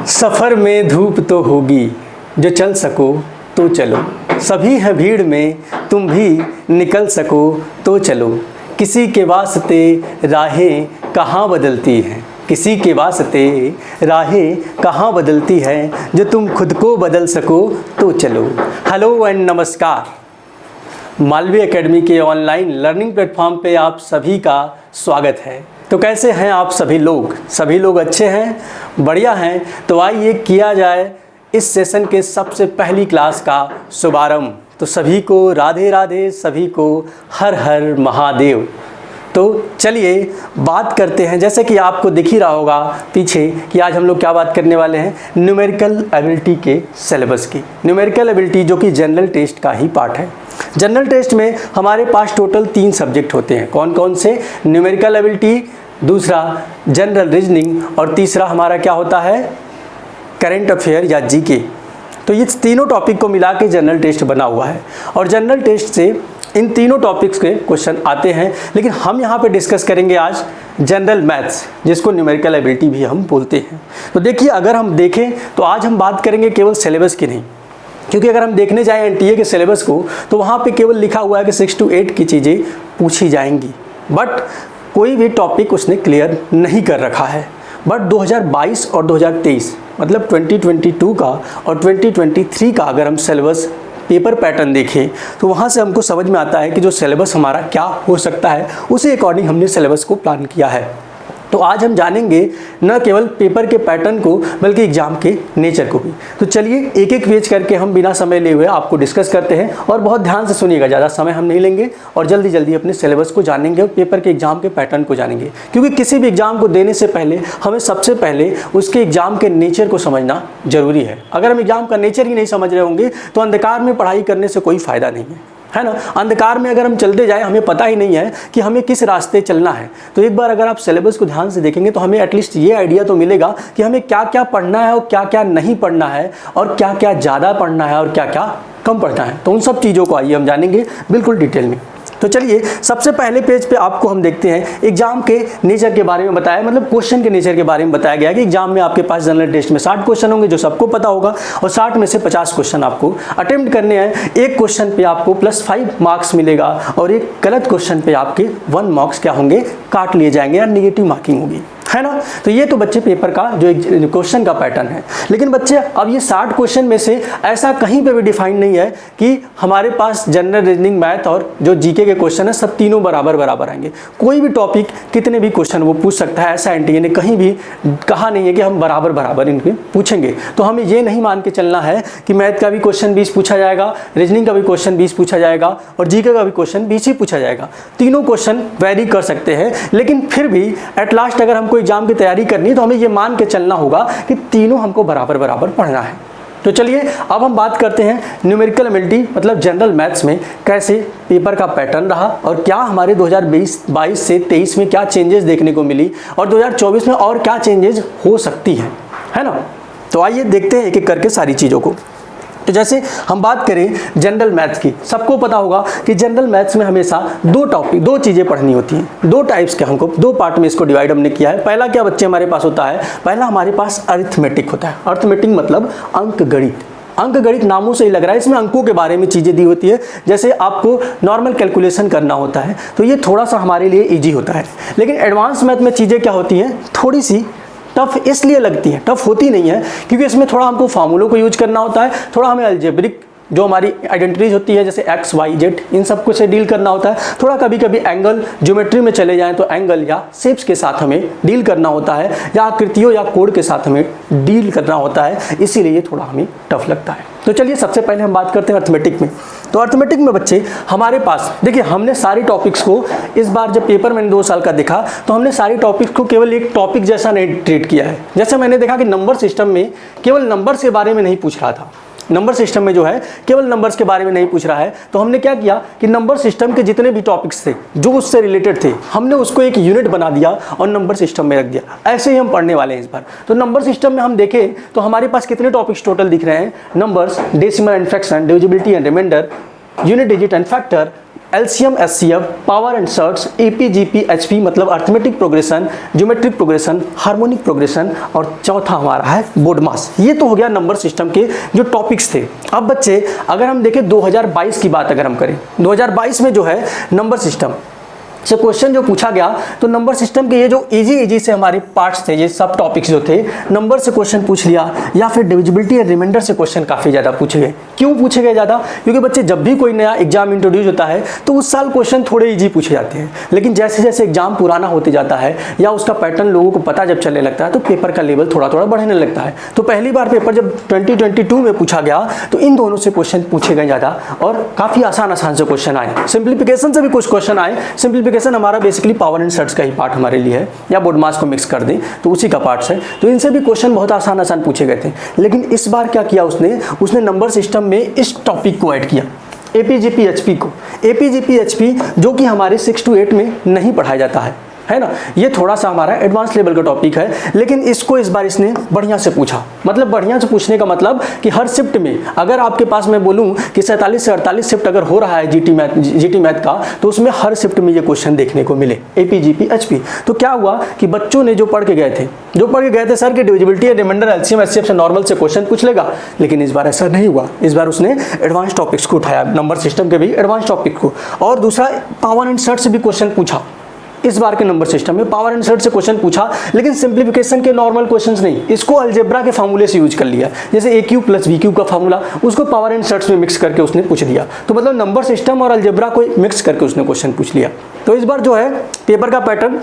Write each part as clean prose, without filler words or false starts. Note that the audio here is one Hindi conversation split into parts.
सफ़र में धूप तो होगी, जो चल सको तो चलो। सभी है भीड़ में, तुम भी निकल सको तो चलो। किसी के वास्ते राहें कहाँ बदलती हैं, किसी के वास्ते राहें कहाँ बदलती हैं, जो तुम खुद को बदल सको तो चलो। हेलो एंड नमस्कार। मालवी एकेडमी के ऑनलाइन लर्निंग प्लेटफॉर्म पे आप सभी का स्वागत है। तो कैसे हैं आप सभी लोग? सभी लोग अच्छे हैं, बढ़िया हैं। तो आइए किया जाए इस सेशन के सबसे पहली क्लास का शुभारंभ। तो सभी को राधे राधे, सभी को हर हर महादेव। तो चलिए बात करते हैं, जैसे कि आपको दिख ही रहा होगा पीछे कि आज हम लोग क्या बात करने वाले हैं, न्यूमेरिकल एबिलिटी के सिलेबस की। न्यूमेरिकल एबिलिटी जो कि जनरल टेस्ट का ही पार्ट है। जनरल टेस्ट में हमारे पास टोटल 3 सब्जेक्ट होते हैं। कौन कौन से? न्यूमेरिकल एबिलिटी, दूसरा जनरल रीजनिंग और तीसरा हमारा क्या होता है, करंट अफेयर या जीके। तो ये तीनों टॉपिक को मिला के जनरल टेस्ट बना हुआ है और जनरल टेस्ट से इन तीनों टॉपिक्स के क्वेश्चन आते हैं। लेकिन हम यहाँ पे डिस्कस करेंगे आज जनरल मैथ्स, जिसको न्यूमेरिकल एबिलिटी भी हम बोलते हैं। तो देखिए, अगर हम देखें तो आज हम बात करेंगे केवल सिलेबस की नहीं, क्योंकि अगर हम देखने जाएं एनटीए के सिलेबस को तो वहाँ पे केवल लिखा हुआ है कि 6 to 8 की चीज़ें पूछी जाएंगी, बट कोई भी टॉपिक उसने क्लियर नहीं कर रखा है। बट 2022 और 2023 मतलब 2022 का और 2023 का अगर हम सिलेबस पेपर पैटर्न देखें तो वहाँ से हमको समझ में आता है कि जो सिलेबस हमारा क्या हो सकता है, उसी अकॉर्डिंग हमने सिलेबस को प्लान किया है। तो आज हम जानेंगे न केवल पेपर के पैटर्न को बल्कि एग्जाम के नेचर को भी। तो चलिए एक एक पेज करके हम बिना समय लिए हुए आपको डिस्कस करते हैं और बहुत ध्यान से सुनिएगा, ज़्यादा समय हम नहीं लेंगे और जल्दी जल्दी अपने सिलेबस को जानेंगे और पेपर के एग्जाम के पैटर्न को जानेंगे। क्योंकि किसी भी एग्जाम को देने से पहले हमें सबसे पहले उसके एग्जाम के नेचर को समझना जरूरी है। अगर हम एग्जाम का नेचर ही नहीं समझ रहे होंगे तो अंधकार में पढ़ाई करने से कोई फ़ायदा नहीं है ना। अंधकार में अगर हम चलते जाएं, हमें पता ही नहीं है कि हमें किस रास्ते चलना है। तो एक बार अगर आप सिलेबस को ध्यान से देखेंगे तो हमें एटलीस्ट ये आइडिया तो मिलेगा कि हमें क्या क्या पढ़ना है और क्या क्या नहीं पढ़ना है और क्या क्या ज़्यादा पढ़ना है और क्या क्या कम पढ़ना है। तो उन सब चीज़ों को आइए हम जानेंगे बिल्कुल डिटेल में। तो चलिए सबसे पहले पेज पे आपको हम देखते हैं एग्जाम के नेचर के बारे में बताया, मतलब क्वेश्चन के नेचर के बारे में बताया गया कि एग्जाम में आपके पास जनरल टेस्ट में 60 क्वेश्चन होंगे, जो सबको पता होगा, और 60 में से 50 क्वेश्चन आपको अटेम्प्ट करने हैं। एक क्वेश्चन पे आपको +5 मार्क्स मिलेगा और एक गलत क्वेश्चन पे आपके 1 मार्क्स क्या होंगे, काट लिए जाएंगे या नेगेटिव मार्किंग होगी, है ना। तो ये तो बच्चे पेपर का जो क्वेश्चन का पैटर्न है। लेकिन बच्चे अब ये 60 क्वेश्चन में से ऐसा कहीं पे भी डिफाइन नहीं है कि हमारे पास जनरल रीजनिंग, मैथ और जो जीके के क्वेश्चन है सब तीनों बराबर बराबर आएंगे। कोई भी टॉपिक कितने भी क्वेश्चन वो पूछ सकता है, ऐसा एनटीए ने कहीं भी कहा नहीं है कि हम बराबर बराबर इनके पूछेंगे। तो हमें ये नहीं मान के चलना है कि मैथ का भी क्वेश्चन 20 पूछा जाएगा, रीजनिंग का भी क्वेश्चन 20 पूछा जाएगा और जीके का भी क्वेश्चन 20 ही पूछा जाएगा। तीनों क्वेश्चन वेरी कर सकते हैं, लेकिन फिर भी एट लास्ट अगर हमको एग्जाम की तैयारी करनी है तो हमें ये मान के चलना होगा कि तीनों हमको बराबर बराबर पढ़ना है। तो चलिए अब हम बात करते हैं न्यूमेरिकल एबिलिटी मतलब जनरल मैथ्स में कैसे पेपर का पैटर्न रहा और क्या हमारे 2022 से 23 में क्या चेंजेस देखने को मिली और 2024 में और क्या चेंजेस हो सकती हैं, है ना। तो आइए देखते हैं एक एक करके सारी चीज़ों को। तो जैसे हम बात करें जनरल मैथ्स की, सबको पता होगा कि जनरल मैथ्स में हमेशा 2 चीज़ें पढ़नी होती हैं। 2 टाइप्स के, हमको 2 पार्ट में इसको डिवाइड हमने किया है। पहला क्या बच्चे हमारे पास होता है, पहला हमारे पास अरिथमेटिक होता है। अरिथमेटिक मतलब अंक गणित। अंक गणित नामों से ही लग रहा है, इसमें अंकों के बारे में चीज़ें दी होती है। जैसे आपको नॉर्मल कैलकुलेशन करना होता है तो ये थोड़ा सा हमारे लिए ईजी होता है। लेकिन एडवांस मैथ में चीज़ें क्या होती हैं, थोड़ी सी टफ इसलिए लगती है, टफ होती नहीं है क्योंकि इसमें थोड़ा हमको फार्मूलों को यूज करना होता है, थोड़ा हमें अलजेब्रिक जो हमारी आइडेंटिटीज होती है जैसे x, y, z इन सब कुछ से डील करना होता है। थोड़ा कभी कभी एंगल ज्योमेट्री में चले जाएं तो एंगल या शेप्स के साथ हमें डील करना होता है, या आकृतियों या कोड के साथ हमें डील करना होता है, इसीलिए ये थोड़ा हमें टफ लगता है। तो चलिए सबसे पहले हम बात करते हैं अर्थमेटिक में। तो अर्थमेटिक में बच्चे हमारे पास देखिए, हमने सारी टॉपिक्स को इस बार जब पेपर मैंने 2 साल का देखा तो हमने सारी टॉपिक्स को केवल एक टॉपिक जैसा नहीं ट्रीट किया है। जैसे मैंने देखा कि नंबर सिस्टम में केवल नंबर्स के बारे में नहीं पूछ रहा था, नंबर सिस्टम में जो है केवल नंबर्स के बारे में नहीं पूछ रहा है। तो हमने क्या किया कि नंबर सिस्टम के जितने भी टॉपिक्स थे जो उससे रिलेटेड थे, हमने उसको एक यूनिट बना दिया और नंबर सिस्टम में रख दिया। ऐसे ही हम पढ़ने वाले हैं इस बार। तो नंबर सिस्टम में हम देखें तो हमारे पास कितने टॉपिक्स टोटल दिख रहे हैं, numbers, decimal and fraction, divisibility and remainder, unit digit and factor, LCM SCF, power and surds, APGP HP मतलब arithmetic progression, geometric progression, harmonic progression, और चौथा हमारा है बोर्ड मास। ये तो हो गया नंबर सिस्टम के जो टॉपिक्स थे। अब बच्चे अगर हम देखें 2022 की बात अगर हम करें, 2022 में जो है नंबर सिस्टम से क्वेश्चन जो पूछा गया, तो नंबर सिस्टम के ये जो इजी से हमारे पार्ट्स थे, ये सब टॉपिक्स जो थे, नंबर से क्वेश्चन पूछ लिया या फिर डिविजिबिलिटी या रिमाइंडर से क्वेश्चन काफ़ी ज़्यादा पूछे गए। क्यों पूछे गए ज़्यादा? क्योंकि बच्चे जब भी कोई नया एग्जाम इंट्रोड्यूस होता है तो उस साल क्वेश्चन थोड़े ईजी पूछे जाते हैं, लेकिन जैसे जैसे एग्जाम पुराना होते जाता है या उसका पैटर्न लोगों को पता जब चलने लगता है तो पेपर का लेवल थोड़ा थोड़ा बढ़ने लगता है। तो पहली बार पेपर जब 2022 में पूछा गया तो इन दोनों से क्वेश्चन पूछे गए ज़्यादा और काफ़ी आसान से क्वेश्चन आए। सिंप्लीफिकेशन से भी कुछ क्वेश्चन आए। सिंप्लीफिकेशन हमारा बेसिकली पावर एंड सर्ट्स का ही पार्ट हमारे लिए है, या बोर्ड मास को मिक्स कर दें तो उसी का पार्ट है। तो इनसे भी क्वेश्चन बहुत आसान पूछे गए थे। लेकिन इस बार क्या किया उसने नंबर सिस्टम में इस टॉपिक को ऐड किया, APGP HP को। APGP HP जो कि हमारे 6 to 8 में नहीं पढ़ाया जाता है ना। ये थोड़ा सा हमारा एडवांस लेवल का टॉपिक है, लेकिन इसको इस बार इसने बढ़िया से पूछा। मतलब बढ़िया से पूछने का मतलब कि हर शिफ्ट में अगर आपके पास मैं बोलूं कि 47 से 48 शिफ्ट अगर हो रहा है जीटी मैथ का, तो उसमें हर शिफ्ट में ये क्वेश्चन देखने को मिले APGP HP। तो क्या हुआ कि बच्चों ने जो पढ़ के गए थे सर कि डिविजिबिलिटी, रिमाइंडर, LCM SCF से नॉर्मल से क्वेश्चन पूछ लेगा, लेकिन इस बार ऐसा नहीं हुआ। इस बार उसने एडवांस टॉपिक्स को उठाया, नंबर सिस्टम के भी एडवांस टॉपिक को। और दूसरा पावर एंड सर्ट से भी क्वेश्चन पूछा। इस बार के नंबर सिस्टम में पावर एंड सर्ट से क्वेश्चन पूछा, लेकिन सिंप्लीफिकेशन के नॉर्मल क्वेश्चंस नहीं, इसको अलजेब्रा के फार्मूले से यूज कर लिया। जैसे AQ + BQ का फार्मूला, उसको पावर एंड सर्ट्स में मिक्स करके उसने पूछ दिया। तो मतलब नंबर सिस्टम और अलजेब्रा को मिक्स करके उसने क्वेश्चन पूछ लिया। तो इस बार जो है पेपर का पैटर्न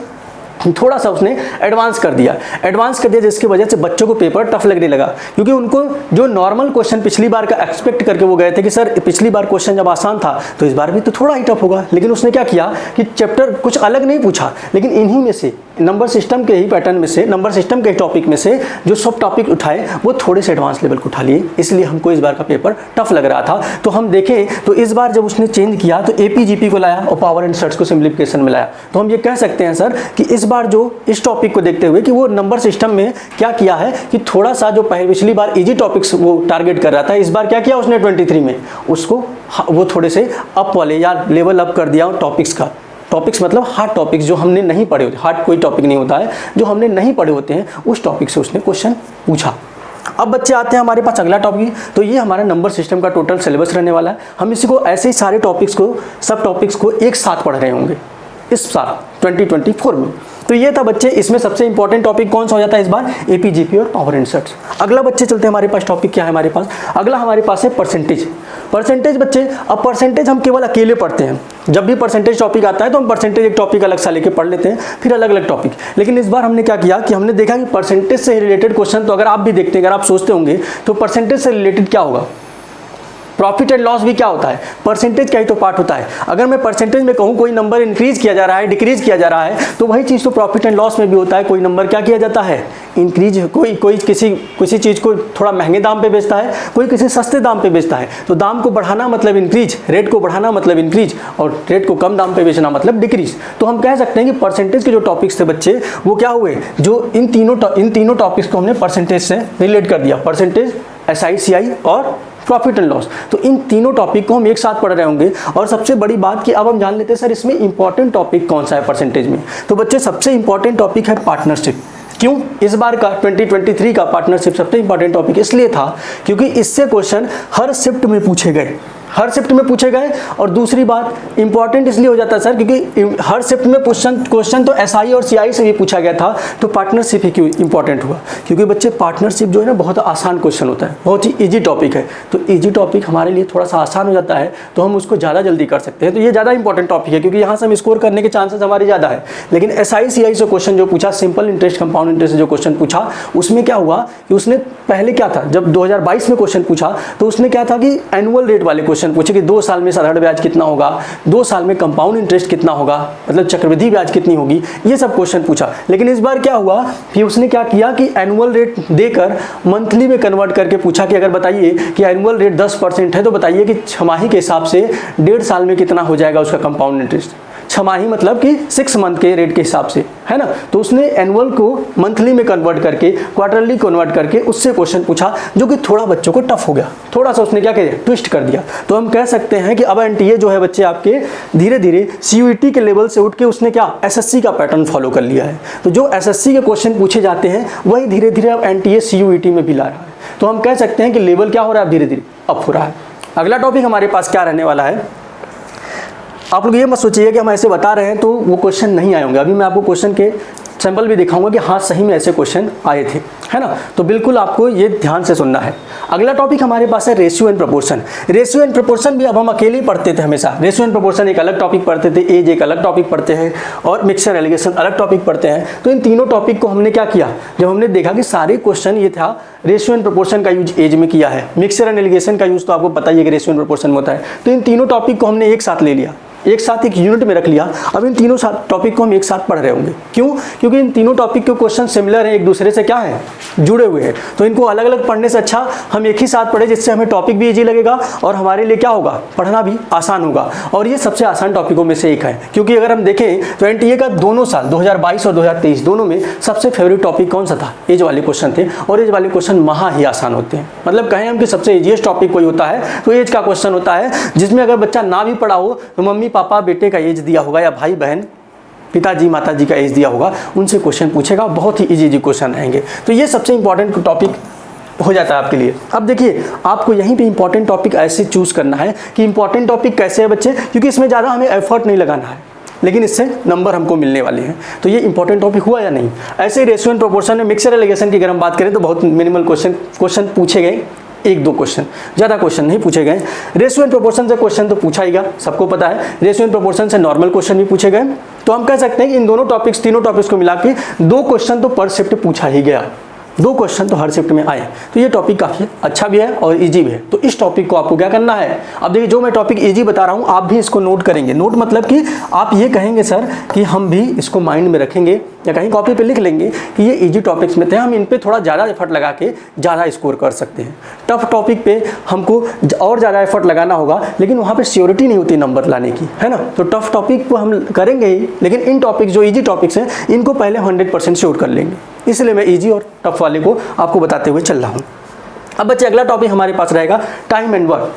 थोड़ा सा उसने एडवांस कर दिया, जिसकी वजह से बच्चों को पेपर टफ लगने लगा। क्योंकि उनको जो नॉर्मल क्वेश्चन पिछली बार का एक्सपेक्ट करके वो गए थे कि सर पिछली बार क्वेश्चन जब आसान था तो इस बार भी तो थोड़ा ही टफ होगा, लेकिन उसने क्या किया कि चैप्टर कुछ अलग नहीं पूछा, लेकिन इन्हीं में से नंबर सिस्टम के ही पैटर्न में से, नंबर सिस्टम के टॉपिक में से जो सब टॉपिक उठाए वो थोड़े से एडवांस लेवल को उठा लिए। इसलिए हमको इस बार का पेपर टफ लग रहा था। तो हम देखें तो इस बार जब उसने चेंज किया तो APGP को लाया और पावर एंड सर्ट्स को सिंप्लीफिकेशन में लाया। तो हम ये कह सकते हैं सर कि इस बार जो इस टॉपिक को देखते हुए कि वो नंबर सिस्टम में क्या किया है कि थोड़ा सा जो पिछली बार इजी टॉपिक्स वो टारगेट कर रहा था, इस बार क्या किया उसने 23 में उसको वो थोड़े से अप वाले या लेवल अप कर दिया टॉपिक्स का। टॉपिक्स मतलब हार्ड टॉपिक्स जो हमने नहीं पढ़े होते, हार्ड कोई टॉपिक नहीं होता है, जो हमने नहीं पढ़े होते हैं उस टॉपिक से उसने क्वेश्चन पूछा। अब बच्चे आते हैं हमारे पास अगला टॉपिक। तो ये हमारा नंबर सिस्टम का टोटल सिलेबस रहने वाला है। हम इसी को ऐसे ही सारे टॉपिक्स को, सब टॉपिक्स को एक साथ पढ़ रहे होंगे इस साल 2024 में। तो ये था बच्चे, इसमें सबसे इंपॉर्टेंट टॉपिक कौन सा हो जाता है इस बार? APGP और पावर एंड सर्ट्स। अगला बच्चे चलते हैं हमारे पास टॉपिक क्या है हमारे पास? अगला हमारे पास है परसेंटेज बच्चे। अब परसेंटेज हम केवल अकेले पढ़ते हैं, जब भी परसेंटेज टॉपिक आता है तो हम परसेंटेज एक टॉपिक अलग सा लेके पढ़ लेते हैं, फिर अलग अलग टॉपिक। लेकिन इस बार हमने क्या किया कि हमने देखा कि परसेंटेज से रिलेटेड क्वेश्चन, तो अगर आप भी देखते हैं, अगर आप सोचते होंगे तो परसेंटेज से रिलेटेड क्या होगा, प्रॉफिट एंड लॉस भी क्या होता है, परसेंटेज का ही तो पार्ट होता है। अगर मैं परसेंटेज में कहूँ कोई नंबर इंक्रीज किया जा रहा है, डिक्रीज किया जा रहा है, तो वही चीज़ तो प्रॉफिट एंड लॉस में भी होता है। कोई नंबर क्या किया जाता है, इंक्रीज, कोई किसी चीज़ को थोड़ा महंगे दाम पे बेचता है, कोई किसी सस्ते दाम पे बेचता है। तो दाम को बढ़ाना मतलब इंक्रीज, रेट को बढ़ाना मतलब इंक्रीज, और रेट को कम दाम पे बेचना मतलब डिक्रीज। तो हम कह सकते हैं कि परसेंटेज के जो टॉपिक्स थे बच्चे वो क्या हुए, जो इन तीनों टॉपिक्स को हमने परसेंटेज से रिलेट कर दिया, परसेंटेज, SI CI और प्रॉफिट एंड लॉस। तो इन तीनों टॉपिक को हम एक साथ पढ़ रहे होंगे। और सबसे बड़ी बात कि अब हम जान लेते हैं सर इसमें इंपॉर्टेंट टॉपिक कौन सा है परसेंटेज में। तो बच्चे सबसे इंपॉर्टेंट टॉपिक है पार्टनरशिप। क्यों? इस बार का 2023 का पार्टनरशिप सबसे इंपॉर्टेंट टॉपिक इसलिए था क्योंकि इससे क्वेश्चन हर शिफ्ट में पूछे गए। और दूसरी बात इंपॉर्टेंट इसलिए हो जाता है सर क्योंकि हर शिफ्ट में क्वेश्चन तो SI और CI से भी पूछा गया था, तो पार्टनरशिप ही क्यों इंपॉर्टेंट हुआ? क्योंकि बच्चे पार्टनरशिप जो है ना बहुत आसान क्वेश्चन होता है, बहुत ही ईजी टॉपिक है। तो ईजी टॉपिक हमारे लिए थोड़ा सा आसान हो जाता है, तो हम उसको ज़्यादा जल्दी कर सकते हैं। तो ये ज़्यादा इंपॉर्टेंट टॉपिक है क्योंकि यहाँ से हम स्कोर करने के चांसेस हमारे ज़्यादा है। लेकिन SI CI से क्वेश्चन जो पूछा, सिंपल इंटरेस्ट कंपाउंड इंटरेस्ट से जो क्वेश्चन पूछा, उसमें क्या हुआ कि उसने पहले क्या था, जब 2022 में क्वेश्चन पूछा तो उसने क्या था कि एनुअल रेट वाले क्वेश्चन पूछे कि 2 साल में साधारण ब्याज कितना होगा, 2 साल में कंपाउंड इंटरेस्ट कितना होगा, मतलब चक्रवृद्धि ब्याज कितनी होगी, ये सब क्वेश्चन पूछा। लेकिन इस बार क्या हुआ कि उसने क्या किया कि एनुअल रेट देकर मंथली में कन्वर्ट करके पूछा कि अगर बताइए कि एनुअल रेट 10% है तो बताइए कि छमाही के हिसाब से 1.5 साल में कितना हो जाएगा उसका कंपाउंड इंटरेस्ट। छमाही मतलब कि 6 मंथ के रेट के हिसाब से, है ना। तो उसने एनुअल को मंथली में कन्वर्ट करके, क्वार्टरली कन्वर्ट करके उससे क्वेश्चन पूछा, जो कि थोड़ा बच्चों को टफ हो गया, थोड़ा सा उसने क्या किया, ट्विस्ट कर दिया। तो हम कह सकते हैं कि अब एनटीए जो है बच्चे आपके धीरे धीरे सीयूईटी के लेवल से उठ के उसने क्या एसएससी का पैटर्न फॉलो कर लिया है। तो जो एसएससी के क्वेश्चन पूछे जाते हैं वही धीरे धीरे अब एनटीए सीयूईटी में भी ला रहा है। तो हम कह सकते हैं कि लेवल क्या हो रहा है, धीरे धीरे अप हो रहा है। अगला टॉपिक हमारे पास क्या रहने वाला है, आप लोग ये मत सोचिए कि हम ऐसे बता रहे हैं तो वो क्वेश्चन नहीं आए होंगे। अभी मैं आपको क्वेश्चन के सैंपल भी दिखाऊंगा कि हाँ सही में ऐसे क्वेश्चन आए थे, है ना। तो बिल्कुल आपको ये ध्यान से सुनना है। अगला टॉपिक हमारे पास है ratio and proportion. Ratio and proportion भी अब हम अकेले ही पढ़ते थे हमेशा। रेशियो एंड प्रोपोर्शन एक अलग टॉपिक पढ़ते थे, एज एक अलग टॉपिक पढ़ते हैं, और मिक्सचर एलिगेशन अलग टॉपिक पढ़ते हैं। तो इन तीनों टॉपिक को हमने क्या किया, जब हमने देखा कि सारे क्वेश्चन ये था रेशियो एंड प्रोपोर्शन का यूज एज में किया है, मिक्सचर एंड एलिगेशन का यूज तो आपको पता ही है कि रेशियो एंड प्रोपोर्शन में होता है। तो इन तीनों टॉपिक को हमने एक साथ ले लिया, एक साथ एक यूनिट में रख लिया। अब इन तीनों टॉपिक को हम एक साथ पढ़ रहे होंगे। क्यों? क्योंकि इन तीनों टॉपिक के क्वेश्चन सिमिलर हैं, एक दूसरे से क्या है, जुड़े हुए हैं। तो इनको अलग अलग पढ़ने से अच्छा हम एक ही साथ पढ़े, जिससे हमें टॉपिक भी इजी लगेगा और हमारे लिए क्या होगा, पढ़ना भी आसान होगा। और ये सबसे आसान टॉपिकों में से एक है, क्योंकि अगर हम देखें तो एनटीए का दोनों साल 2022 और 2023 दोनों में सबसे फेवरेट टॉपिक कौन सा था, एज वाले क्वेश्चन थे। और एज वाले क्वेश्चन महा ही आसान होते हैं। मतलब कहें हम कि सबसे इजीएस्ट टॉपिक कोई होता है तो एज का क्वेश्चन होता है, जिसमें अगर बच्चा ना भी पढ़ा हो तो मम्मी पापा बेटे का एज दिया होगा या भाई बहन पिताजी माताजी का एज दिया होगा, उनसे क्वेश्चन पूछेगा, बहुत ही इजी क्वेश्चन आएंगे। तो ये सबसे इंपॉर्टेंट टॉपिक हो जाता है आपके लिए। अब देखिए आपको यहीं पे इंपॉर्टेंट टॉपिक ऐसे चूज करना है कि इंपॉर्टेंट टॉपिक कैसे है बच्चे, क्योंकि इसमें ज़्यादा हमें एफर्ट नहीं लगाना है, लेकिन इससे नंबर हमको मिलने वाले हैं। तो ये इंपॉर्टेंट टॉपिक हुआ या नहीं। ऐसे ही रेशियो एंड प्रोपोर्शन में मिक्सचर एलिगेशन की अगर हम बात करें तो बहुत मिनिमल क्वेश्चन पूछे गए, एक दो क्वेश्चन, ज़्यादा क्वेश्चन नहीं पूछे गए। रेशियो एंड प्रोपोर्शन से क्वेश्चन तो पूछा ही गया, सबको पता है। रेशियो एंड प्रोपोर्शन से नॉर्मल क्वेश्चन भी पूछे गए। तो हम कह सकते हैं कि इन दोनों टॉपिक्स, तीनों टॉपिक्स को मिला के 2 क्वेश्चन तो पर शिफ्ट पूछा ही गया, 2 क्वेश्चन तो हर शिफ्ट में आए। तो ये टॉपिक काफ़ी अच्छा भी है और इजी भी है। तो इस टॉपिक को आपको क्या करना है, अब देखिए जो मैं टॉपिक इजी बता रहा हूँ आप भी इसको नोट करेंगे। नोट मतलब कि आप ये कहेंगे सर कि हम भी इसको माइंड में रखेंगे या कहीं कॉपी पे लिख लेंगे कि ये इजी टॉपिक्स में थे, हम इन पे थोड़ा ज़्यादा एफर्ट लगा के ज़्यादा स्कोर कर सकते हैं। टफ टॉपिक पे हमको और ज़्यादा एफर्ट लगाना होगा, लेकिन वहाँ पे श्योरिटी नहीं होती नंबर लाने की, है ना। तो टफ टॉपिक को हम करेंगे ही, लेकिन इन टॉपिक जो इजी टॉपिक्स हैं इनको पहले 100% श्योर कर लेंगे। इसलिए मैं इजी और टफ वाले को आपको बताते हुए चल रहा हूँ। अब बच्चे अगला टॉपिक हमारे पास रहेगा time and work.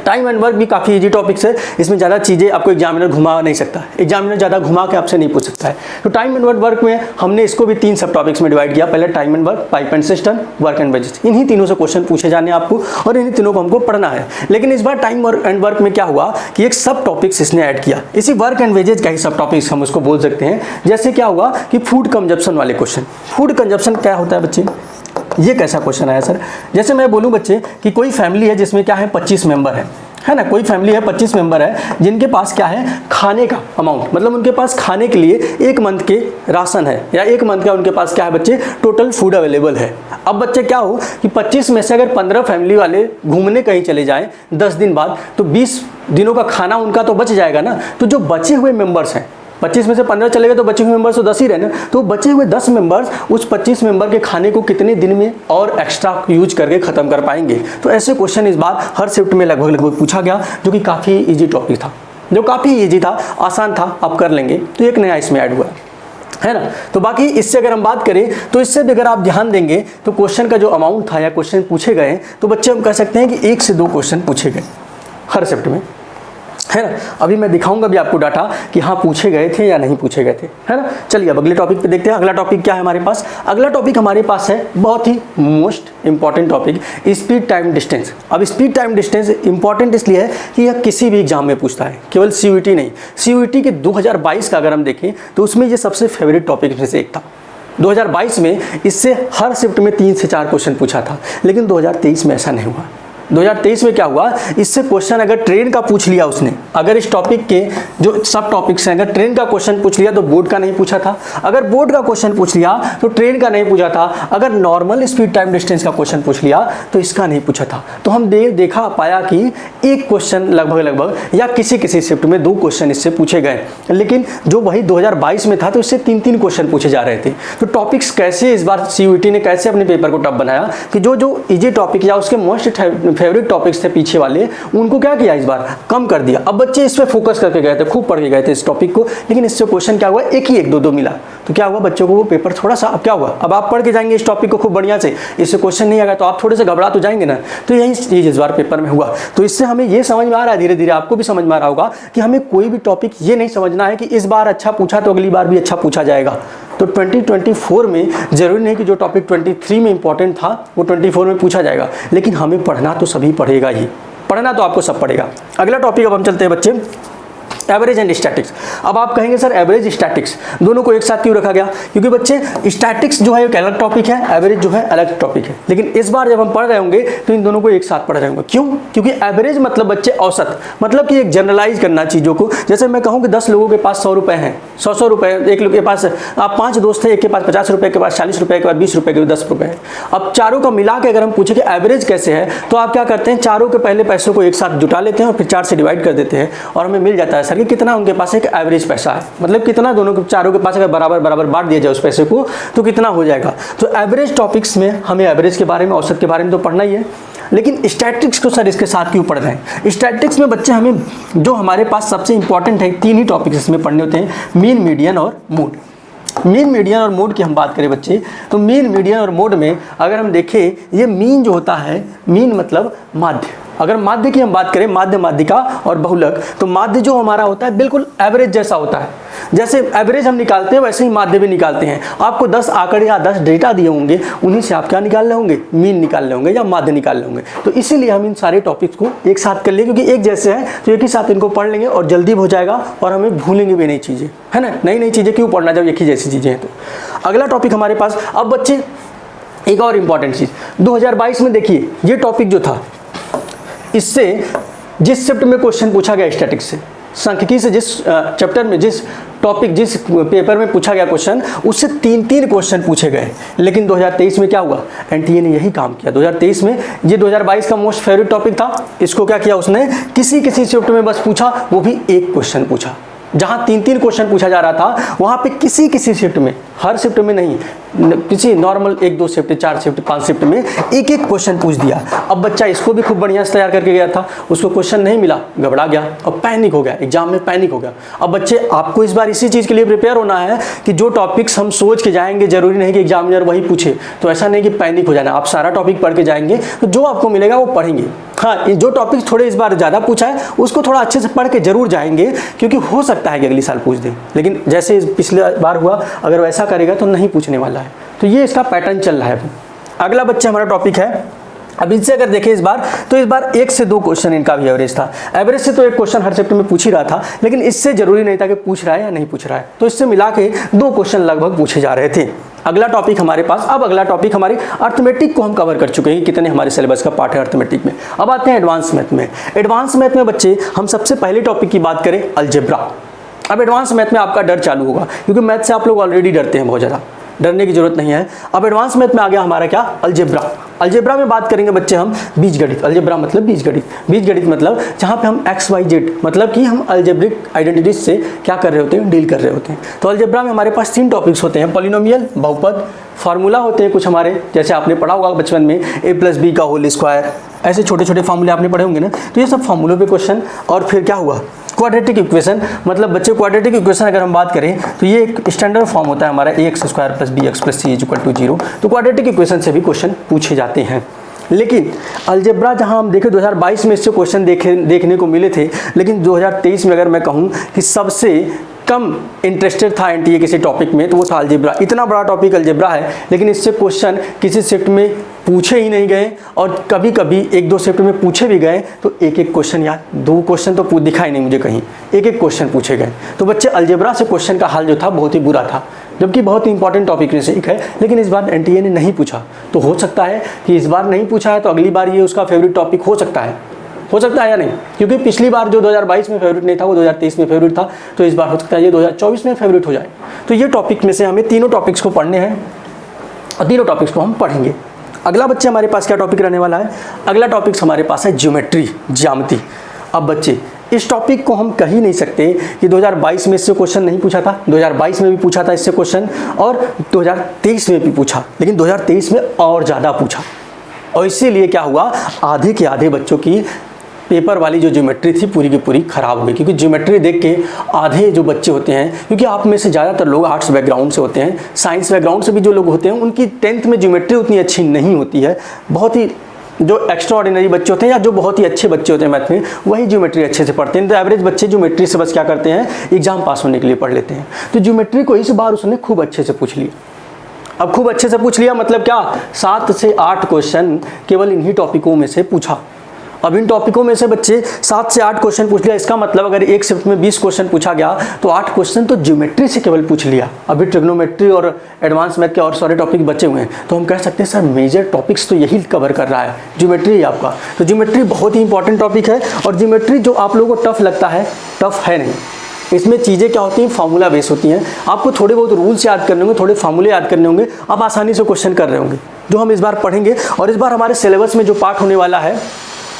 Time and work भी काफ़ी इजी टॉपिक्स है, इसमें ज़्यादा चीज़ें आपको एग्जामिनर घुमा नहीं सकता, एग्जामिनर ज़्यादा घुमा के आपसे नहीं पूछ सकता है। तो टाइम एंड वर्क में हमने इसको भी 3 सब टॉपिक्स में डिवाइड किया। पहले time and work, pipe and system, work and wages. इन्हीं तीनों से क्वेश्चन पूछे जाने आपको और इन्हीं तीनों को हमको पढ़ना है। लेकिन इस बार टाइम एंड वर्क में क्या हुआ कि एक सब टॉपिक्स इसने ऐड किया, इसी वर्क एंड वेजेस का ही सब टॉपिक्स हम उसको बोल सकते हैं। जैसे क्या हुआ कि फूड कंजप्शन वाले क्वेश्चन। फूड कंजप्शन क्या होता है बच्चे, ये कैसा क्वेश्चन आया सर। जैसे मैं बोलूँ बच्चे कि कोई फैमिली है जिसमें क्या है 25 मेंबर है ना, कोई फैमिली है 25 मेंबर है जिनके पास क्या है खाने का अमाउंट, मतलब उनके पास खाने के लिए 1 मंथ के राशन है या 1 मंथ का उनके पास क्या है बच्चे टोटल फूड अवेलेबल है। अब बच्चे क्या हो कि 25 में से अगर 15 फैमिली वाले घूमने कहीं चले जाएं 10 दिन बाद, तो 20 दिनों का खाना उनका तो बच जाएगा ना। तो जो बचे हुए मेंबर्स हैं, 25 में से 15 चले गए तो बचे हुए मेंबर्स तो 10 ही रहे ना। तो बचे हुए 10 मेंबर्स उस 25 मेंबर के खाने को कितने दिन में और एक्स्ट्रा यूज करके ख़त्म कर पाएंगे। तो ऐसे क्वेश्चन इस बार हर शिफ्ट में लगभग पूछा गया, जो कि काफ़ी इजी टॉपिक था, जो काफ़ी इजी था, आसान था, आप कर लेंगे। तो एक नया इसमें ऐड हुआ है ना। तो बाकी इससे अगर हम बात करें तो इससे भी अगर आप ध्यान देंगे तो क्वेश्चन का जो अमाउंट था या क्वेश्चन पूछे गए, तो बच्चे हम कह सकते हैं कि 1 से 2 क्वेश्चन पूछे गए हर शिफ्ट में, है ना। अभी मैं दिखाऊंगा भी आपको डाटा कि हाँ पूछे गए थे या नहीं पूछे गए थे, है ना। चलिए अब अगले टॉपिक पे देखते हैं। अगला टॉपिक क्या है हमारे पास। अगला टॉपिक हमारे पास है बहुत ही most important topic, speed time distance. अब स्पीड टाइम डिस्टेंस इंपॉर्टेंट इसलिए है कि यह किसी भी एग्जाम में पूछता है, केवल सीयूईटी नहीं। सीयूईटी के 2022 का अगर हम देखें तो उसमें ये सबसे फेवरेट टॉपिक में से एक था। 2022 में इससे हर शिफ्ट में 3 से 4 क्वेश्चन पूछा था, लेकिन 2023 में ऐसा नहीं हुआ। 2023 में क्या हुआ, इससे क्वेश्चन अगर ट्रेन का पूछ लिया उसने, अगर इस टॉपिक के जो सब टॉपिक्स हैं अगर ट्रेन का क्वेश्चन पूछ लिया तो बोर्ड का नहीं पूछा था, अगर बोर्ड का क्वेश्चन पूछ लिया तो ट्रेन का नहीं पूछा था, अगर नॉर्मल स्पीड टाइम डिस्टेंस का क्वेश्चन पूछ लिया तो इसका नहीं पूछा था। तो हम देखा पाया कि एक क्वेश्चन लगभग या किसी शिफ्ट में 2 क्वेश्चन इससे पूछे गए, लेकिन जो वही 2022 में था तो इससे 3 क्वेश्चन पूछे जा रहे थे। तो टॉपिक्स कैसे इस बार सीयूईटी ने कैसे अपने पेपर को टफ बनाया कि जो इजी टॉपिक या उसके मोस्ट फेवरेट टॉपिक्स थे पीछे वाले, उनको क्या किया इस बार कम कर दिया। अब बच्चे इस पर फोकस करके गए थे, खूब पढ़ के गए थे इस टॉपिक को, लेकिन इससे क्वेश्चन क्या हुआ, एक ही 1-2 मिला। तो क्या हुआ बच्चों को वो पेपर थोड़ा सा, अब क्या हुआ, अब आप पढ़ के जाएंगे इस टॉपिक को खूब बढ़िया से, इससे क्वेश्चन नहीं आएगा तो आप थोड़े से घबरा तो जाएंगे ना। तो यही चीज़ इस बार पेपर में हुआ। तो इससे हमें ये समझ में आ रहा है, धीरे धीरे आपको भी समझ में आ रहा होगा कि हमें कोई भी टॉपिक ये नहीं समझना है कि इस बार अच्छा पूछा तो अगली बार भी अच्छा पूछा जाएगा। तो 2024 में जरूरी नहीं कि जो टॉपिक 23 में इंपॉर्टेंट था वो 24 में पूछा जाएगा, लेकिन हमें पढ़ना तो सभी पढ़ेगा ही, पढ़ना तो आपको सब पड़ेगा। अगला टॉपिक अब हम चलते हैं बच्चे, एवरेज एंड स्टैटिक्स। अब आप कहेंगे सर एवरेज स्टैटिक्स दोनों को एक साथ क्यों रखा गया, क्योंकि बच्चे स्टैटिक्स जो है एक अलग टॉपिक है, एवरेज जो है अलग टॉपिक है, लेकिन इस बार जब हम पढ़ रहे होंगे तो इन दोनों को एक साथ पढ़ रहे होंगे। क्यों, क्योंकि एवरेज मतलब बच्चे औसत, मतलब कि एक जनरलाइज करना चीज़ों को। जैसे मैं कहूँ कि 10 लोगों के पास 100 रुपये हैं, 100 रुपये, एक लोग के पास, आप 5 दोस्त हैं, एक के पास 50 रुपये, के पास 40 रुपये, के पास 20 रुपये, के पास 10 रुपये है। अब चारों का मिला के अगर हम पूछे कि एवरेज कैसे है, तो आप क्या करते हैं, चारों के पहले पैसों को एक साथ जुटा लेते हैं और फिर 4 से डिवाइड कर देते हैं और हमें मिल जाता है सर कि कितना उनके पास एक एवरेज पैसा है, मतलब कितना दोनों के चारों के पास अगर बराबर बराबर बांट दिया जाए उस पैसे को तो कितना हो जाएगा। तो एवरेज टॉपिक्स में हमें एवरेज के बारे में, औसत के बारे में तो पढ़ना ही है, लेकिन स्टैटिक्स को सर इसके साथ क्यों पढ़ रहे हैं। स्टैटिक्स में बच्चे हमें जो हमारे पास सबसे इंपॉर्टेंट है 3 ही टॉपिक्स इसमें पढ़ने होते हैं, मीन, मीडियन और मोड। मीन, मीडियन और मोड की हम बात करें बच्चे, तो मीन, मीडियन और मोड में अगर हम देखें, ये मीन जो होता है, मीन मतलब माध्य। अगर माध्य की हम बात करें, माध्य, माध्यिका और बहुलक, तो माध्य जो हमारा होता है बिल्कुल एवरेज जैसा होता है। जैसे एवरेज हम निकालते हैं वैसे ही माध्य भी निकालते हैं। आपको 10 आंकड़े या 10 डेटा दिए होंगे, उन्हीं से आप क्या निकाल रहे होंगे, मीन निकाल रहे होंगे या माध्य निकाल रहे होंगे। तो इसीलिए हम इन सारे टॉपिक्स को एक साथ कर लेंगे, क्योंकि एक जैसे हैं तो एक ही साथ इनको पढ़ लेंगे और जल्दी हो जाएगा और हमें भूलेंगे भी नई चीज़ें, है ना। नई नई चीज़ें क्यों पढ़ना जब एक ही जैसी चीज़ें हैं। तो अगला टॉपिक हमारे पास, अब बच्चे एक और इम्पॉर्टेंट चीज़, 2022 में देखिए ये टॉपिक जो था, इससे जिस शिफ्ट में क्वेश्चन पूछा गया स्टैटिक्स से, सांख्यिकी से, जिस चैप्टर में, जिस टॉपिक, जिस पेपर में पूछा गया क्वेश्चन, उससे 3 क्वेश्चन पूछे गए। लेकिन 2023 में क्या हुआ, एनटीए ने यही काम किया। 2023 में ये 2022 का मोस्ट फेवरेट टॉपिक था, इसको क्या किया उसने, किसी शिफ्ट में बस पूछा, वो भी एक क्वेश्चन पूछा। जहाँ 3 क्वेश्चन पूछा जा रहा था, वहाँ पे किसी शिफ्ट में, हर शिफ्ट में नहीं, किसी नॉर्मल 1-2 शिफ्ट, 4 शिफ्ट, 5 शिफ्ट में एक क्वेश्चन पूछ दिया। अब बच्चा इसको भी खूब बढ़िया से तैयार करके गया था, उसको क्वेश्चन नहीं मिला, घबरा गया और पैनिक हो गया, एग्जाम में पैनिक हो गया। अब बच्चे आपको इस बार इसी चीज़ के लिए प्रिपेयर होना है कि जो टॉपिक्स हम सोच के जाएंगे, जरूरी नहीं कि एग्जामिनर वही पूछे, तो ऐसा नहीं कि पैनिक हो जाना। आप सारा टॉपिक पढ़ के जाएंगे तो जो आपको मिलेगा वो पढ़ेंगे। हाँ, जो टॉपिक थोड़े इस बार ज़्यादा पूछा है उसको थोड़ा अच्छे से पढ़ के जरूर जाएंगे, क्योंकि हो सकता है कि अगली साल पूछ दें, लेकिन जैसे पिछले बार हुआ, अगर वैसा करेगा तो नहीं पूछने वाला है। तो ये इसका पैटर्न चल रहा है। अगला बच्चे हमारा टॉपिक है, अब इनसे अगर देखें इस बार, तो इस बार 1 से 2 क्वेश्चन इनका भी एवरेज था। एवरेज से तो 1 क्वेश्चन हर शिफ्ट में पूछ ही रहा था, लेकिन इससे जरूरी नहीं था कि पूछ रहा है या नहीं पूछ रहा है, तो इससे मिला के 2 क्वेश्चन लगभग पूछे जा रहे थे। अगला टॉपिक हमारे पास, अब अगला टॉपिक हमारी अर्थमेटिक को हम कवर कर चुके हैं, कितने हमारे सिलेबस का पार्ट है अर्थमेटिक में। अब आते हैं एडवांस मैथ में। एडवांस मैथ में बच्चे हम सबसे पहले टॉपिक की बात करें, अलजेब्रा। अब एडवांस मैथ में आपका डर चालू होगा, क्योंकि मैथ से आप लोग ऑलरेडी डरते हैं, बहुत ज़्यादा डरने की जरूरत नहीं है। अब एडवांस मैथ में आ गया हमारा क्या, अलजेब्रा। अलजेब्रा में बात करेंगे बच्चे हम बीजगणित। अलजेब्रा मतलब बीजगणित, बीजगणित मतलब जहाँ पे हम XYZ, मतलब कि हम अलजेब्रिक आइडेंटिटीज से क्या कर रहे होते हैं, डील कर रहे होते हैं। तो अलजेब्रा में हमारे पास 3 टॉपिक्स होते हैं, पॉलिनोमियल, बहुपद, फार्मूला होते हैं कुछ हमारे, जैसे आपने पढ़ा होगा बचपन में a+b का होल स्क्वायर, ऐसे छोटे छोटे फार्मूले आपने पढ़े होंगे ना। तो ये सब फार्मूलों पे क्वेश्चन। और फिर क्या हुआ, क्वाड्रेटिक इक्वेशन, मतलब बच्चे क्वाड्रेटिक इक्वेशन अगर हम बात करें तो ये एक स्टैंडर्ड फॉर्म होता है हमारा, ax² + bx + c = 0। तो क्वाड्रेटिक इक्वेशन से भी क्वेश्चन पूछे जाते हैं। लेकिन अलजेब्रा जहां हम देखें 2022 में इससे क्वेश्चन देखने को मिले थे, लेकिन 2023 में अगर मैं कहूं कि सबसे कम इंटरेस्टेड था एनटीए किसी टॉपिक में, तो वो था अलजेब्रा। इतना बड़ा टॉपिक अलजेब्रा है, लेकिन इससे क्वेश्चन किसी शिफ्ट में पूछे ही नहीं गए, और कभी कभी 1-2 शिफ्ट में पूछे भी गए तो एक क्वेश्चन या 2 क्वेश्चन तो दिखाई नहीं मुझे कहीं, एक क्वेश्चन पूछे गए। तो बच्चे अलजेब्रा से क्वेश्चन का हाल जो था बहुत ही बुरा था, जबकि बहुत ही इंपॉर्टेंट टॉपिक में से एक है, लेकिन इस बार एनटीए ने नहीं पूछा। तो हो सकता है कि इस बार नहीं पूछा है तो अगली बार ये उसका फेवरेट टॉपिक हो सकता है या नहीं, क्योंकि पिछली बार जो 2022 में फेवरेट नहीं था वो 2023 में फेवरेट था, तो इस बार हो सकता है ये 2024 में फेवरेट हो जाए। तो ये टॉपिक में से हमें तीनों टॉपिक्स को पढ़ने हैं और तीनों टॉपिक्स को हम पढ़ेंगे। अगला बच्चे हमारे पास क्या टॉपिक रहने वाला है, अगला टॉपिक्स हमारे पास है ज्योमेट्री, ज्यामिति। अब बच्चे इस टॉपिक को हम कह ही नहीं सकते कि 2022 में इससे क्वेश्चन नहीं पूछा था, 2022 में भी पूछा था इससे क्वेश्चन और 2023 में भी पूछा, लेकिन 2023 में और ज़्यादा पूछा। और इसीलिए क्या हुआ, आधे के आधे बच्चों की पेपर वाली जो ज्योमेट्री थी पूरी की पूरी खराब हो गई, क्योंकि ज्योमेट्री देख के आधे जो बच्चे होते हैं, क्योंकि आप में से ज़्यादातर लोग आर्ट्स बैकग्राउंड से होते हैं, साइंस बैकग्राउंड से भी जो लोग होते हैं उनकी 10th में ज्योमेट्री उतनी अच्छी नहीं होती है। बहुत ही जो एक्स्ट्रा ऑर्डिनरी बच्चे होते हैं या जो बहुत ही अच्छे बच्चे होते हैं मैथ में, वही ज्योमेट्री अच्छे से पढ़ते हैं। तो एवरेज बच्चे ज्योमेट्री से बस क्या करते हैं, एग्जाम पास होने के लिए पढ़ लेते हैं। तो ज्योमेट्री को इस बार उसने खूब अच्छे से पूछ लिया। अब खूब अच्छे से पूछ लिया मतलब क्या, 7 से 8 क्वेश्चन केवल इन्हीं टॉपिकों में से पूछा। अब इन टॉपिकों में से बच्चे 7 से 8 क्वेश्चन पूछ लिया, इसका मतलब अगर एक शिफ्ट में 20 क्वेश्चन पूछा गया तो 8 क्वेश्चन तो ज्योमेट्री से केवल पूछ लिया। अभी ट्रिग्नोमेट्री और एडवांस मैथ के और सारे टॉपिक बचे हुए हैं, तो हम कह सकते हैं सर मेजर टॉपिक्स तो यही कवर कर रहा है, ज्योमेट्री आपका। तो ज्योमेट्री बहुत ही इंपॉर्टेंट टॉपिक है, और ज्योमेट्री जो आप लोगों को टफ लगता है, टफ है नहीं। इसमें चीज़ें क्या होती हैं, फार्मूला बेस होती हैं। आपको थोड़े बहुत रूल्स याद करने होंगे, थोड़े फार्मूले याद करने होंगे, आप आसानी से क्वेश्चन कर रहे होंगे, जो हम इस बार पढ़ेंगे। और इस बार हमारे सिलेबस में जो पार्ट होने वाला है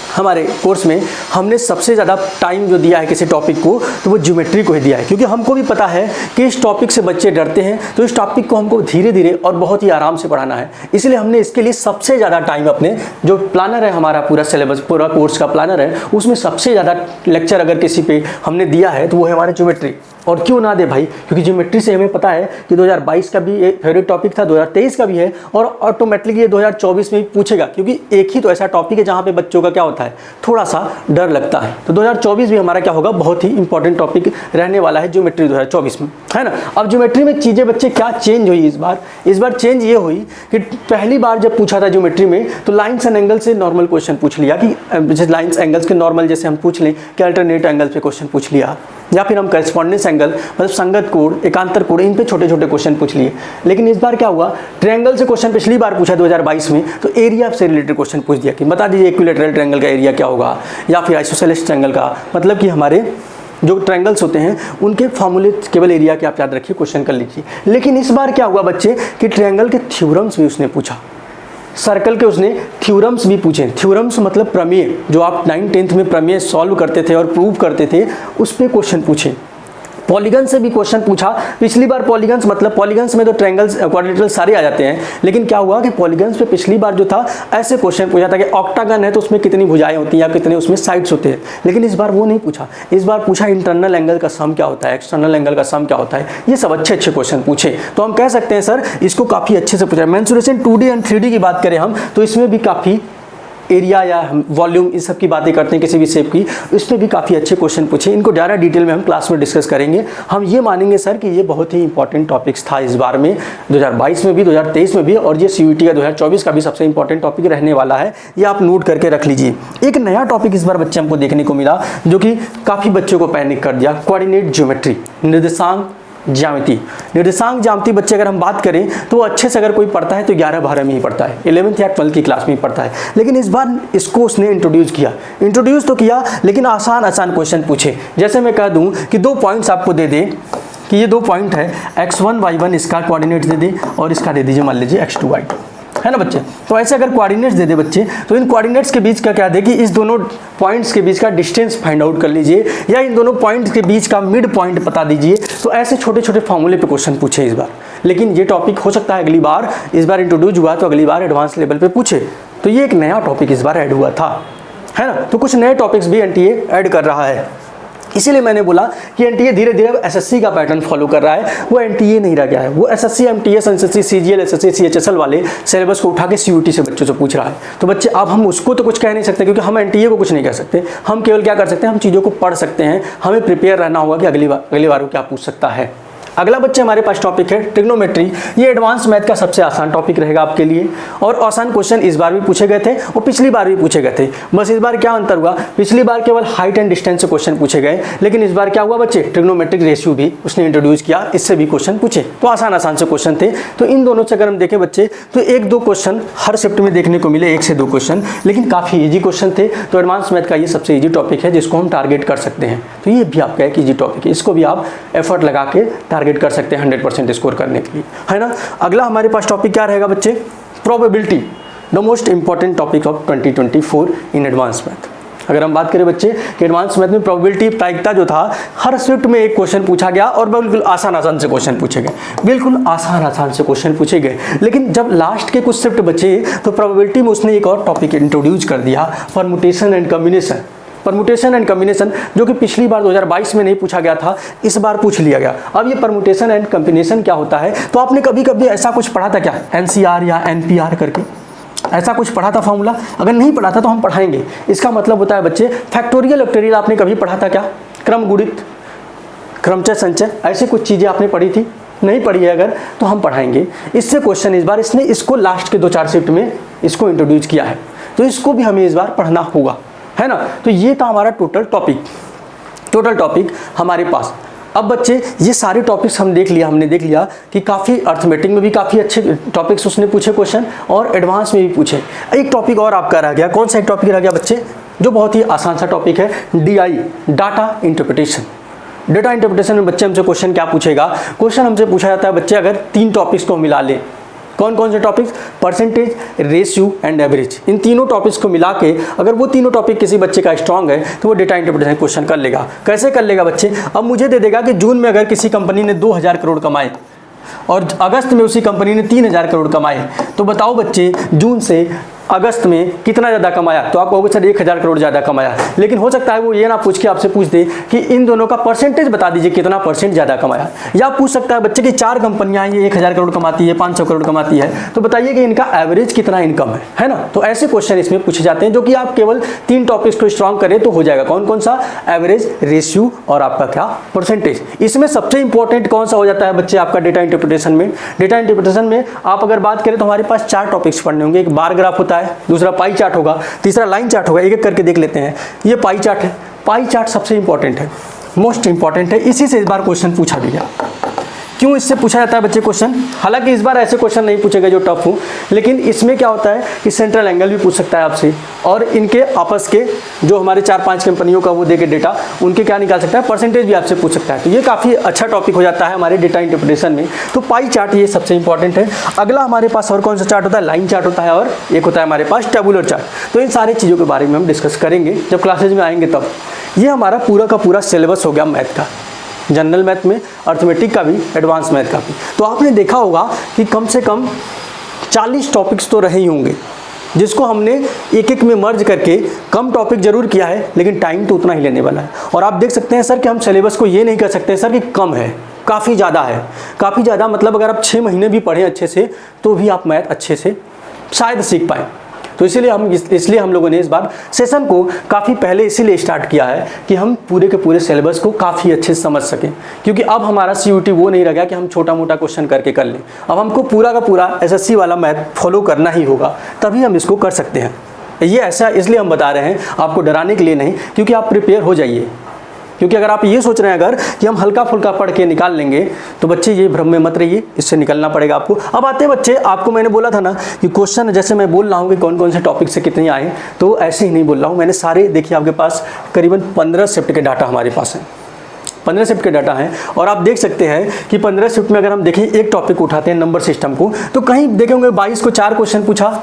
हमारे कोर्स में, हमने सबसे ज़्यादा टाइम जो दिया है किसी टॉपिक को, तो वो ज्योमेट्री को ही दिया है, क्योंकि हमको भी पता है कि इस टॉपिक से बच्चे डरते हैं। तो इस टॉपिक को हमको धीरे धीरे और बहुत ही आराम से पढ़ाना है, इसलिए हमने इसके लिए सबसे ज़्यादा टाइम, अपने जो प्लानर है हमारा पूरा सिलेबस, पूरा कोर्स का प्लानर है, उसमें सबसे ज़्यादा लेक्चर अगर किसी पे हमने दिया है तो वो है हमारा ज्योमेट्री। और क्यों ना दे भाई, क्योंकि ज्योमेट्री से हमें पता है कि 2022 का भी एक फेवरेट टॉपिक था, 2023 का भी है, और ऑटोमेटिकली ये 2024 में भी पूछेगा, क्योंकि एक ही तो ऐसा टॉपिक है जहाँ पे बच्चों का क्या होता है, थोड़ा सा डर लगता है। तो 2024 भी हमारा क्या होगा, बहुत ही इंपॉर्टेंट टॉपिक रहने वाला है ज्योमेट्री 2024 में, है ना। अब ज्योमेट्री में चीज़ें बच्चे क्या चेंज हुई इस बार चेंज ये हुई कि पहली बार जब पूछा था ज्योमेट्री में, तो लाइन्स एंड एंगल से नॉर्मल क्वेश्चन पूछ लिया, कि जैसे लाइन्स एंगल्स के नॉर्मल जैसे हम पूछ लें कि अल्टरनेट एंगल पे क्वेश्चन पूछ लिया, या फिर हम करेस्पॉन्डेंस एंगल मतलब संगत कोण, एकांतर कोण, इन पे छोटे छोटे क्वेश्चन पूछ लिए। लेकिन इस बार क्या हुआ, ट्रायंगल से क्वेश्चन पिछली बार पूछा 2022 में, तो एरिया से रिलेटेड क्वेश्चन पूछ दिया कि बता दीजिए इक्विलैटरल ट्रायंगल का एरिया क्या होगा, या फिर आइसोसेलेस ट्रायंगल का, मतलब कि हमारे जो ट्रायंगल्स होते हैं उनके फॉर्मूले केवल एरिया के आप याद रखिए, क्वेश्चन कर लीजिए। लेकिन इस बार क्या हुआ बच्चे कि ट्रायंगल के थ्योरम्स भी उसने पूछा, सर्कल के उसने थ्योरम्स भी पूछे। थ्योरम्स मतलब प्रमेय, जो आप 9th-10th में प्रमेय सॉल्व करते थे और प्रूव करते थे, उस पर क्वेश्चन पूछे। पॉलीगन से भी क्वेश्चन पूछा। पिछली बार पॉलीगन्स मतलब पॉलीगन्स में तो ट्रायंगल्स क्वाड्रिलेटरल सारे आ जाते हैं, लेकिन क्या हुआ कि पॉलीगन्स पे पिछली बार जो था ऐसे क्वेश्चन पूछा था कि ऑक्टागन है तो उसमें कितनी भुजाएं होती हैं या कितने उसमें साइड्स होते हैं। लेकिन इस बार वो नहीं पूछा, इस बार पूछा इंटरनल एंगल का सम क्या होता है, एक्सटर्नल एंगल का सम क्या होता है। ये सब अच्छे अच्छे क्वेश्चन पूछे, तो हम कह सकते हैं सर इसको काफ़ी अच्छे से पूछा। मेंसुरेशन 2D एंड 3D की बात करें हम, तो इसमें भी काफ़ी एरिया या वॉल्यूम इस सब की बातें करते हैं किसी भी शेप की, इसमें भी काफ़ी अच्छे क्वेश्चन पूछे। इनको ज़्यादा डिटेल में हम क्लास में डिस्कस करेंगे। हम ये मानेंगे सर कि ये बहुत ही इंपॉर्टेंट टॉपिक्स था इस बार में, 2022 में भी, 2023 में भी, और ये CUET का 2024 का भी सबसे इंपॉर्टेंट टॉपिक रहने वाला है। ये आप नोट करके रख लीजिए। एक नया टॉपिक इस बार बच्चे हमको देखने को मिला जो कि काफ़ी बच्चों को पैनिक कर दिया, कोऑर्डिनेट ज्योमेट्री, निर्देशांक ज्यामिति। निर्देशांक ज्यामिति बच्चे अगर हम बात करें तो अच्छे से अगर कोई पढ़ता है तो 11-12 में ही पढ़ता है, 11th या 12th की क्लास में ही पढ़ता है। लेकिन इस बार इसको उसने इंट्रोड्यूस तो किया, लेकिन आसान आसान क्वेश्चन पूछे। जैसे मैं कह दूं कि 2 पॉइंट्स आपको दे दे कि ये 2 पॉइंट है, x1 y1 इसका कोऑर्डिनेट दे दे और इसका दे दीजिए मान लीजिए x2 y2, है ना बच्चे। तो ऐसे अगर कोऑर्डिनेट्स दे दे बच्चे, तो इन कोऑर्डिनेट्स के बीच का क्या दे कि इस दोनों पॉइंट्स के बीच का डिस्टेंस फाइंड आउट कर लीजिए, या इन दोनों पॉइंट्स के बीच का मिड पॉइंट बता दीजिए। तो ऐसे छोटे छोटे फॉर्मूले पे क्वेश्चन पूछे इस बार। लेकिन ये टॉपिक हो सकता है अगली बार, इस बार इंट्रोड्यूस हुआ तो अगली बार एडवांस लेवल पे पूछे। तो ये एक नया टॉपिक इस बार ऐड हुआ था, है ना। तो कुछ नए टॉपिक्स भी NTA ऐड कर रहा है। इसीलिए मैंने बोला कि NTA धीरे धीरे SSC का पैटर्न फॉलो कर रहा है। वो NTA नहीं रह गया है, वो SSC MTS SSC CGL SSC CHSL वाले सिलेबस को उठा के CUET से बच्चों से पूछ रहा है। तो बच्चे अब हम उसको तो कुछ कह नहीं सकते, क्योंकि हम NTA को कुछ नहीं कह सकते। हम केवल क्या कर सकते हैं, हम चीज़ों को पढ़ सकते हैं। हमें प्रिपेयर रहना होगा कि अगली बार वो क्या पूछ सकता है। अगला बच्चे हमारे पास टॉपिक है ट्रिग्नोमेट्री। ये एडवांस मैथ का सबसे आसान टॉपिक रहेगा आपके लिए, और आसान क्वेश्चन इस बार भी पूछे गए थे और पिछली बार भी पूछे गए थे। बस इस बार क्या अंतर हुआ, पिछली बार केवल हाइट एंड डिस्टेंस से क्वेश्चन पूछे गए, लेकिन इस बार क्या हुआ बच्चे, ट्रिग्नोमेट्रिक रेशियो भी उसने इंट्रोड्यूस किया, इससे भी क्वेश्चन पूछे। तो आसान से क्वेश्चन थे। तो इन दोनों से अगर हम देखें बच्चे, तो 1-2 क्वेश्चन हर शिफ्ट में देखने को मिले, 1 से 2 क्वेश्चन, लेकिन काफ़ी ईजी क्वेश्चन थे। तो एडवांस मैथ का ये सबसे ईजी टॉपिक है जिसको हम टारगेट कर सकते हैं। तो ये भी आपका एक ईजी टॉपिक है, इसको भी आप एफर्ट लगा के टारगेट कर सकते हैं 100% स्कोर करने के लिए, है ना। अगला हमारे पास टॉपिक क्या रहेगा बच्चे, probability, the most important topic of 2024 in advance math. अगर हम बात करें बच्चे कि एडवांस मैथ में प्रोबेबिलिटी प्रायिकता जो था, हर शिफ्ट में एक क्वेश्चन पूछा गया और बिल्कुल आसान से क्वेश्चन पूछे गए, बिल्कुल आसान से क्वेश्चन पूछे गए। लेकिन जब लास्ट के कुछ शिफ्ट बचे तो प्रोबेबिलिटी में उसने एक और टॉपिक इंट्रोड्यूस कर दिया, permutation and combination. Permutation and combination जो कि पिछली बार 2022 में नहीं पूछा गया था, इस बार पूछ लिया गया। अब ये परमुटेशन एंड कॉम्बिनेशन क्या होता है, तो आपने कभी कभी ऐसा कुछ पढ़ा था क्या, एनसीआर या एनपीआर करके ऐसा कुछ पढ़ा था फॉर्मूला? अगर नहीं पढ़ा था तो हम पढ़ाएंगे। इसका मतलब होता है बच्चे फैक्टोरियल वेक्टोरियल आपने कभी पढ़ा था क्या, क्रम गुणित, क्रमचय संचय, ऐसे कुछ चीज़ें आपने पढ़ी थी? नहीं पढ़ी है अगर तो हम पढ़ाएंगे। इससे क्वेश्चन इस बार इसने इसको लास्ट के 2-4 शिफ्ट में इसको इंट्रोड्यूस किया है, तो इसको भी हमें इस बार पढ़ना होगा, है ना। तो ये था हमारा टोटल टॉपिक हमारे पास। अब बच्चे ये सारे टॉपिक्स हमने देख लिया कि काफ़ी अर्थमेटिक में भी काफ़ी अच्छे टॉपिक्स उसने पूछे क्वेश्चन और एडवांस में भी पूछे। एक टॉपिक और आपका रह गया, कौन सा एक टॉपिक रह गया बच्चे, जो बहुत ही आसान सा टॉपिक है, DI, data interpretation. Data interpretation में बच्चे हमसे क्वेश्चन क्या पूछेगा, क्वेश्चन हमसे पूछा जाता है बच्चे अगर 3 टॉपिक्स को मिला लें, कौन कौन से topics, percentage, ratio and average, इन तीनों टॉपिक्स को मिला के अगर वो तीनों टॉपिक किसी बच्चे का स्ट्रांग है तो वो डेटा इंटरप्रिटेशन क्वेश्चन कर लेगा। कैसे कर लेगा बच्चे, अब मुझे दे देगा कि जून में अगर किसी कंपनी ने 2000 करोड़ कमाए और अगस्त में उसी कंपनी ने 3000 करोड़ कमाए, तो बताओ बच्चे जून से अगस्त में कितना ज़्यादा कमाया, तो आप कहोगे सर 1000 करोड़ ज़्यादा कमाया। लेकिन हो सकता है वो ये ना पूछ के आपसे पूछ दे कि इन दोनों का परसेंटेज बता दीजिए कितना परसेंट ज़्यादा कमाया, या पूछ सकता है बच्चे कि 4 कंपनियां ये 1000 करोड़ कमाती है, 500 करोड़ कमाती है, तो बताइए कि इनका एवरेज कितना इनकम है ना। तो ऐसे क्वेश्चन इसमें पूछे जाते हैं, जो कि आप केवल 3 टॉपिक्स को स्ट्रॉन्ग करें तो हो जाएगा। कौन कौन सा, एवरेज, रेशियो और आपका क्या, परसेंटेज। इसमें सबसे इंपॉर्टेंट कौन सा हो जाता है बच्चे आपका डेटा इंटरप्रिटेशन में। डेटा इंटरप्रिटेशन में आप अगर बात करें तो हमारे पास 4 टॉपिक्स पढ़ने होंगे। एक बार ग्राफ होता है, दूसरा पाई चार्ट होगा, तीसरा लाइन चार्ट होगा। एक एक करके देख लेते हैं। ये पाई चार्ट है, पाई चार्ट सबसे इंपॉर्टेंट है, मोस्ट इंपॉर्टेंट है, इसी से इस बार क्वेश्चन पूछा गया। क्यों इससे पूछा जाता है बच्चे क्वेश्चन, हालांकि इस बार ऐसे क्वेश्चन नहीं पूछेगा जो टफ हो, लेकिन इसमें क्या होता है कि सेंट्रल एंगल भी पूछ सकता है आपसे, और इनके आपस के जो हमारे 4-5 कंपनियों का वो देके डेटा, उनके क्या निकाल सकता है, परसेंटेज भी आपसे पूछ सकता है। तो ये काफ़ी अच्छा टॉपिक हो जाता है हमारे डेटा इंटरप्रिटेशन में। तो पाई चार्ट ये सबसे इंपॉर्टेंट है। अगला हमारे पास और कौन सा चार्ट होता है, लाइन चार्ट होता है, और एक होता है हमारे पास टेबुलर चार्ट। तो इन सारी चीज़ों के बारे में हम डिस्कस करेंगे जब क्लासेज में आएंगे तब। ये हमारा पूरा का पूरा सिलेबस हो गया मैथ का, जनरल मैथ में, अर्थमेटिक का भी, एडवांस मैथ का भी। तो आपने देखा होगा कि कम से कम 40 टॉपिक्स तो रहे ही होंगे, जिसको हमने एक एक में मर्ज करके कम टॉपिक जरूर किया है, लेकिन टाइम तो उतना ही लेने वाला है। और आप देख सकते हैं सर कि हम सिलेबस को ये नहीं कह सकते सर कि कम है, काफ़ी ज़्यादा है, काफ़ी ज़्यादा। मतलब अगर आप 6 महीने भी पढ़ें अच्छे से तो भी आप मैथ अच्छे से शायद सीख पाएँ। तो इसलिए हम लोगों ने इस बार सेशन को काफ़ी पहले इसीलिए स्टार्ट किया है कि हम पूरे के पूरे सिलेबस को काफ़ी अच्छे से समझ सकें। क्योंकि अब हमारा CUT वो नहीं रह गया कि हम छोटा मोटा क्वेश्चन करके कर लें। अब हमको पूरा का पूरा SSC वाला मैथ फॉलो करना ही होगा, तभी हम इसको कर सकते हैं। ये ऐसा इसलिए हम बता रहे हैं, आपको डराने के लिए नहीं, क्योंकि आप प्रिपेयर हो जाइए। क्योंकि अगर आप ये सोच रहे हैं अगर कि हम हल्का फुल्का पढ़ के निकाल लेंगे, तो बच्चे ये भ्रम में मत रहिए, इससे निकलना पड़ेगा आपको। अब आते हैं बच्चे, आपको मैंने बोला था ना कि क्वेश्चन जैसे मैं बोल रहा हूँ कि कौन कौन से टॉपिक से कितने आए, तो ऐसे ही नहीं बोल रहा हूँ मैंने। सारे देखिए आपके पास करीबन 15 शिफ्ट के डाटा हमारे पास हैं, 15 शिफ्ट के डाटा हैं। और आप देख सकते हैं कि 15 शिफ्ट में अगर हम देखें एक टॉपिक उठाते हैं नंबर सिस्टम को, तो कहीं देखेंगे 22 को 4 क्वेश्चन पूछा,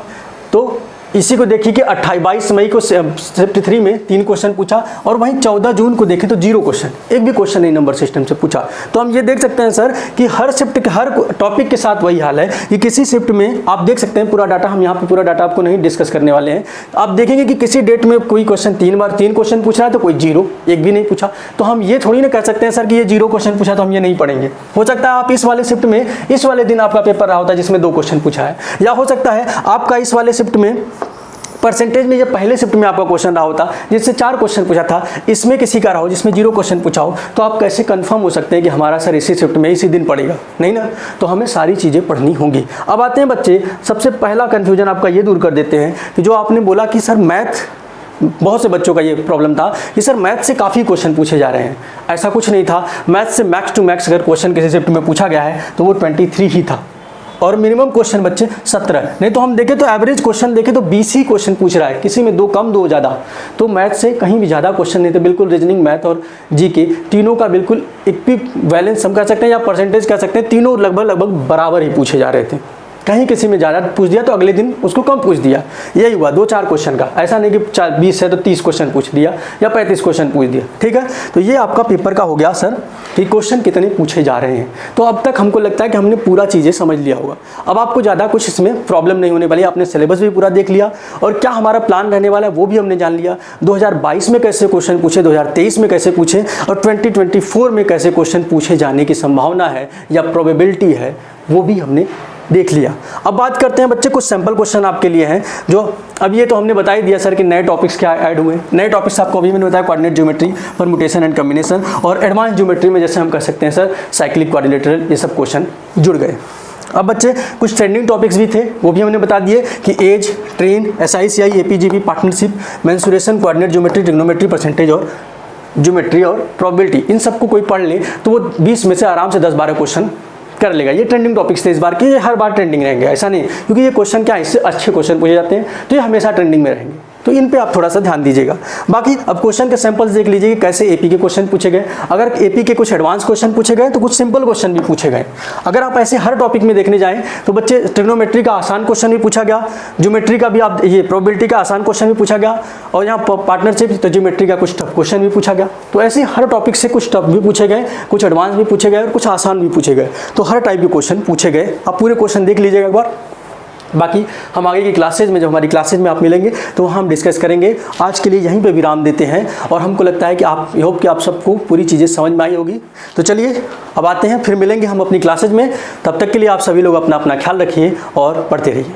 तो इसी को देखिए कि 22 मई को शिफ्ट 3 में 3 क्वेश्चन पूछा, और वहीं 14 जून को देखें तो 0 क्वेश्चन, एक भी क्वेश्चन नहीं नंबर सिस्टम से पूछा। तो हम ये देख सकते हैं सर कि हर शिफ्ट के हर टॉपिक के साथ वही हाल है कि किसी शिफ्ट में आप देख सकते हैं पूरा डाटा, हम यहाँ पे पूरा डाटा आपको नहीं डिस्कस करने वाले हैं। आप देखेंगे कि किसी डेट में कोई क्वेश्चन 3 क्वेश्चन पूछ रहा है तो कोई 0, एक भी नहीं पूछा। तो हम ये थोड़ी ना कह सकते हैं सर कि ये 0 क्वेश्चन पूछा तो हम ये नहीं पढ़ेंगे। हो सकता है आप इस वाले शिफ्ट में, इस वाले दिन आपका पेपर रहा होता है जिसमें 2 क्वेश्चन पूछा है, या हो सकता है आपका इस वाले शिफ्ट में परसेंटेज में, जब पहले शिफ्ट में आपका क्वेश्चन रहा होता जिससे 4 क्वेश्चन पूछा था, इसमें किसी का रहा हो जिसमें 0 क्वेश्चन पूछा हो, तो आप कैसे कंफर्म हो सकते हैं कि हमारा सर इसी शिफ्ट में इसी दिन पड़ेगा? नहीं ना। तो हमें सारी चीज़ें पढ़नी होंगी। अब आते हैं बच्चे, सबसे पहला कन्फ्यूजन आपका ये दूर कर देते हैं कि जो आपने बोला कि सर मैथ, बहुत से बच्चों का ये प्रॉब्लम था कि सर मैथ से काफ़ी क्वेश्चन पूछे जा रहे हैं। ऐसा कुछ नहीं था, मैथ से मैक्स टू मैक्स अगर क्वेश्चन किसी शिफ्ट में पूछा गया है तो वो 23 ही था, और मिनिमम क्वेश्चन बच्चे 17। नहीं तो हम देखें तो एवरेज क्वेश्चन देखें तो 20 ही क्वेश्चन पूछ रहा है, किसी में 2 कम 2 ज़्यादा। तो मैथ से कहीं भी ज़्यादा क्वेश्चन नहीं थे, बिल्कुल रीजनिंग, मैथ और GK तीनों का बिल्कुल इक्विवेलेंस हम कह सकते हैं, या परसेंटेज कह सकते हैं, तीनों लगभग बराबर ही पूछे जा रहे थे। कहीं किसी में ज़्यादा पूछ दिया तो अगले दिन उसको कम पूछ दिया, यही हुआ 2-4 क्वेश्चन का। ऐसा नहीं कि 20 है तो 30 क्वेश्चन पूछ दिया या 35 क्वेश्चन पूछ दिया, ठीक है। तो ये आपका पेपर का हो गया सर कि क्वेश्चन कितने पूछे जा रहे हैं। तो अब तक हमको लगता है कि हमने पूरा चीज़ें समझ लिया होगा। अब आपको ज़्यादा कुछ इसमें प्रॉब्लम नहीं होने वाली, आपने सिलेबस भी पूरा देख लिया और क्या हमारा प्लान रहने वाला है वो भी हमने जान लिया। 2022 में कैसे क्वेश्चन पूछे, 2023 में कैसे पूछे और 2024 में कैसे क्वेश्चन पूछे जाने की संभावना है या प्रोबेबिलिटी है, वो भी हमने देख लिया। अब बात करते हैं बच्चे, कुछ सैम्पल क्वेश्चन आपके लिए हैं जो अब ये तो हमने बता ही दिया सर कि नए टॉपिक्स क्या ऐड हुए। नए टॉपिक्स आपको अभी मैंने बताया, coordinate geometry, permutation and combination और एडवांस ज्योमेट्री में जैसे हम कर सकते हैं सर साइक्लिक क्वाड्रिलेटरल, ये सब क्वेश्चन जुड़ गए। अब बच्चे कुछ ट्रेंडिंग टॉपिक्स भी थे, वो भी हमने बता दिए कि age, train, SICI, APGP, partnership, mensuration, coordinate geometry, trigonometry, percentage और ज्योमेट्री और प्रोबेबिलिटी, इन सबको कोई पढ़ ले तो वो 20 में से आराम से 10-12 क्वेश्चन कर लेगा। ये ट्रेंडिंग टॉपिक्स थे इस बार के, ये हर बार ट्रेंडिंग रहेंगे, ऐसा नहीं, क्योंकि ये क्वेश्चन क्या है, इससे अच्छे क्वेश्चन पूछे जाते हैं तो ये हमेशा ट्रेंडिंग में रहेंगे। तो इन पे आप थोड़ा सा ध्यान दीजिएगा। बाकी अब क्वेश्चन के सैंपल्स देख लीजिए कि कैसे AP के क्वेश्चन पूछे गए। अगर AP के कुछ एडवांस क्वेश्चन पूछे गए तो कुछ सिंपल क्वेश्चन भी पूछे गए। अगर आप ऐसे हर टॉपिक में देखने जाएं तो बच्चे ट्रिग्नोमेट्री का आसान क्वेश्चन भी पूछा गया, ज्योमेट्री का भी आप ये प्रोबेबिलिटी का आसान क्वेश्चन भी पूछा गया और यहाँ पार्टनरशिप तो ज्योमेट्री का कुछ टफ क्वेश्चन भी पूछा गया। तो ऐसे हर टॉपिक से कुछ टफ भी पूछे गए, कुछ एडवांस भी पूछे गए और कुछ आसान भी पूछे गए। तो हर टाइप के क्वेश्चन पूछे गए। आप पूरे क्वेश्चन देख लीजिएगा एक बार। बाकी हम आगे की क्लासेज में, जब हमारी क्लासेज में आप मिलेंगे तो हम डिस्कस करेंगे। आज के लिए यहीं पे विराम देते हैं और हमको लगता है कि आप होप कि आप सबको पूरी चीज़ें समझ में आई होगी। तो चलिए अब आते हैं, फिर मिलेंगे हम अपनी क्लासेज में। तब तक के लिए आप सभी लोग अपना अपना ख्याल रखिए और पढ़ते रहिए।